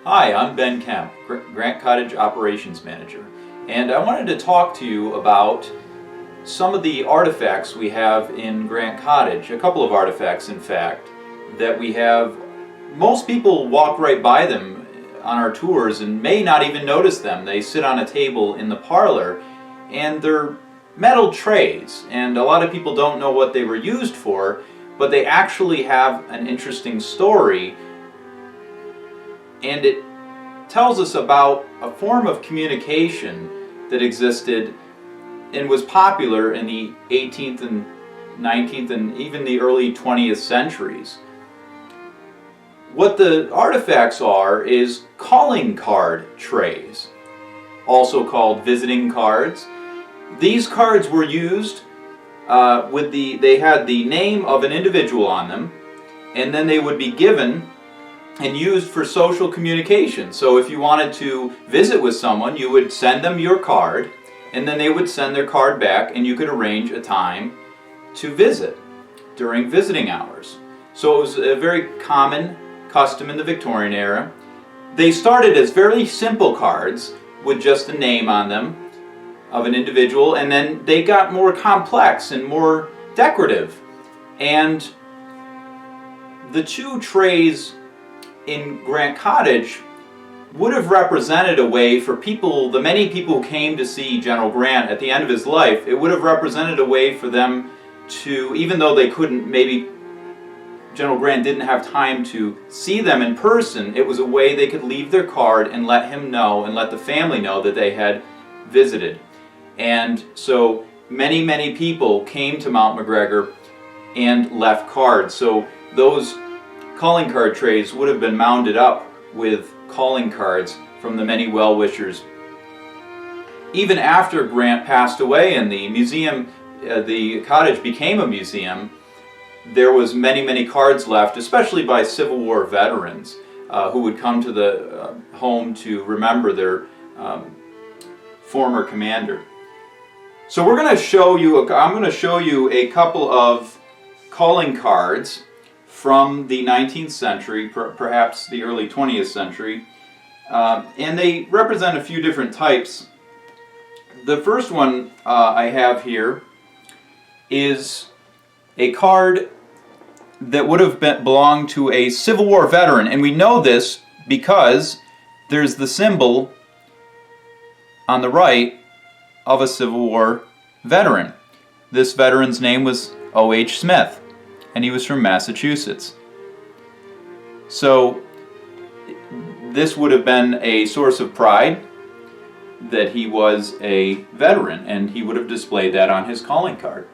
Hi, I'm Ben Kemp, Grant Cottage Operations Manager, and I wanted to talk to you about some of the artifacts we have in Grant Cottage, a couple of artifacts in fact, that we have. Most people walk right by them on our tours and may not even notice them. They sit on a table in the parlor and they're metal trays, and a lot of people don't know what they were used for, but they actually have an interesting story, and it tells us about a form of communication that existed and was popular in the 18th and 19th and even the early 20th centuries. What the artifacts are is calling card trays, also called visiting cards. These cards were used they had the name of an individual on them, and then they would be given and used for social communication. So if you wanted to visit with someone, you would send them your card, and then they would send their card back, and you could arrange a time to visit during visiting hours. So it was a very common custom in the Victorian era. They started as very simple cards with just a name on them of an individual, and then they got more complex and more decorative. And the two trays in Grant Cottage would have represented a way for people, the many people who came to see General Grant at the end of his life, it would have represented a way for them to, even though they couldn't, maybe General Grant didn't have time to see them in person, it was a way they could leave their card and let him know and let the family know that they had visited. And so many people came to Mount McGregor and left cards. So those calling card trays would have been mounted up with calling cards from the many well-wishers. Even after Grant passed away and the museum, the cottage became a museum, there was many cards left, especially by Civil War veterans who would come to the home to remember their former commander. So we're going to show you, I'm going to show you a couple of calling cards from the 19th century, perhaps the early 20th century, and they represent a few different types. The first one I have here is a card that would have belonged to a Civil War veteran, and we know this because there's the symbol on the right of a Civil War veteran. This veteran's name was O.H. Smith, and he was from Massachusetts. So this would have been a source of pride that he was a veteran, and he would have displayed that on his calling card.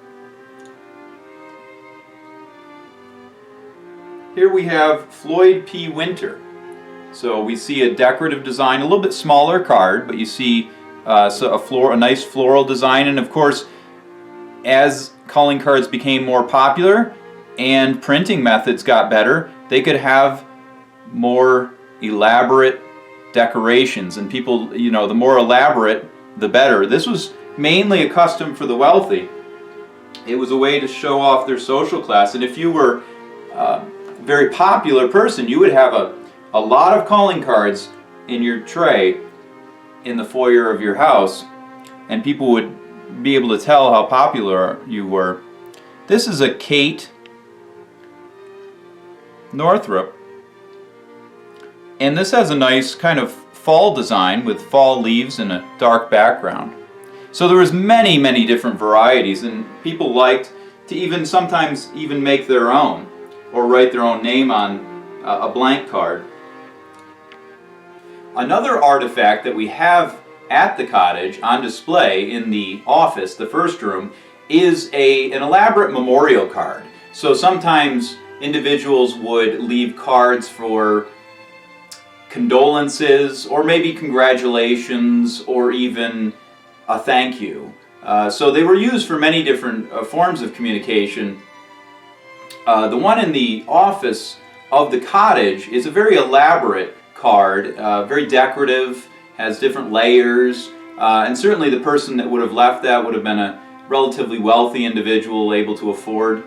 Here we have Floyd P. Winter. So we see a decorative design, a little bit smaller card, but you see a nice floral design. And of course, as calling cards became more popular and printing methods got better, they could have more elaborate decorations, and people, the more elaborate the better. This was mainly a custom for the wealthy. It was a way to show off their social class, and if you were a very popular person, you would have a lot of calling cards in your tray in the foyer of your house, and people would be able to tell how popular you were. This is a Kate Northrop, and this has a nice kind of fall design with fall leaves and a dark background. So there was many different varieties, and people liked to sometimes even make their own or write their own name on a blank card. Another artifact that we have at the cottage on display in the office, the first room, is an elaborate memorial card. So sometimes individuals would leave cards for condolences, or maybe congratulations, or even a thank you. So they were used for many different forms of communication. The one in the office of the cottage is a very elaborate card, very decorative, has different layers, and certainly the person that would have left that would have been a relatively wealthy individual able to afford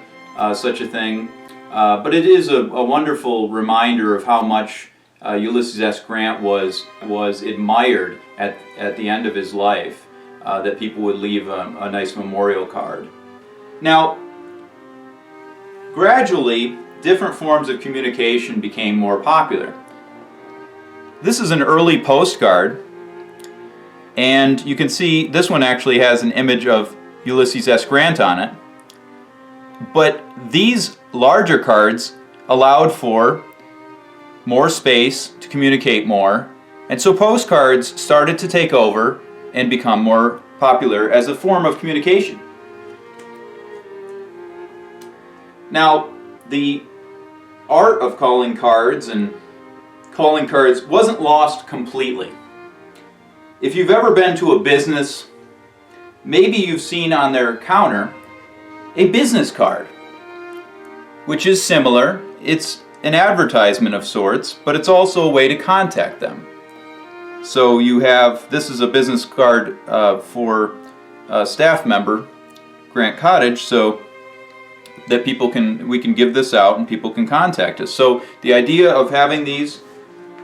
such a thing. But it is a wonderful reminder of how much Ulysses S. Grant was admired at the end of his life, that people would leave a nice memorial card. Now, gradually, different forms of communication became more popular. This is an early postcard, and you can see this one actually has an image of Ulysses S. Grant on it. But these larger cards allowed for more space to communicate more, and so postcards started to take over and become more popular as a form of communication. Now, the art of calling cards and calling cards wasn't lost completely. If you've ever been to a business, maybe you've seen on their counter a business card, which is similar. It's an advertisement of sorts, but it's also a way to contact them. So you have, this is a business card for a staff member, Grant Cottage, so that we can give this out and people can contact us. So the idea of having these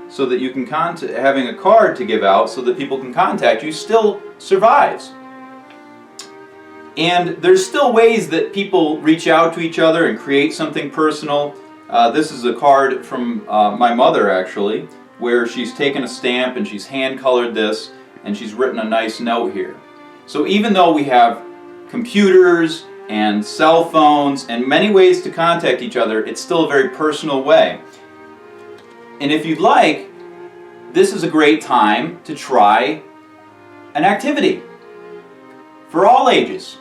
so that you can having a card to give out so that people can contact you still survives. And there's still ways that people reach out to each other and create something personal. This is a card from my mother, actually, where she's taken a stamp and she's hand-colored this and she's written a nice note here. So even though we have computers and cell phones and many ways to contact each other, it's still a very personal way. And if you'd like, this is a great time to try an activity for all ages.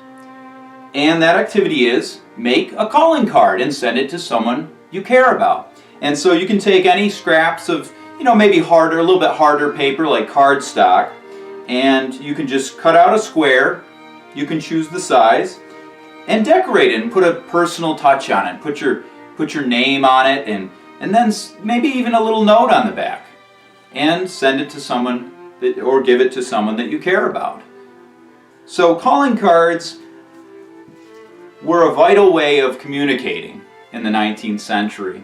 And that activity is make a calling card and send it to someone you care about. And so you can take any scraps of, maybe harder, a little bit harder paper like cardstock, and you can just cut out a square. You can choose the size and decorate it and put a personal touch on it. Put your name on it and then maybe even a little note on the back, and send it to someone or give it to someone that you care about. So calling cards were a vital way of communicating in the 19th century.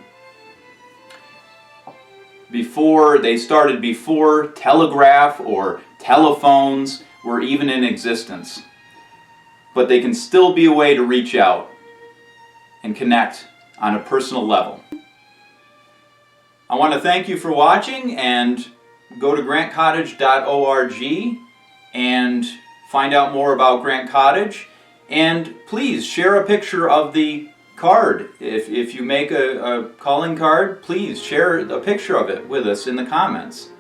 They started before telegraph or telephones were even in existence. But they can still be a way to reach out and connect on a personal level. I want to thank you for watching, and go to grantcottage.org and find out more about Grant Cottage. And please share a picture of the card. If you make a calling card, please share a picture of it with us in the comments.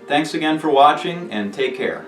Thanks again for watching, and take care.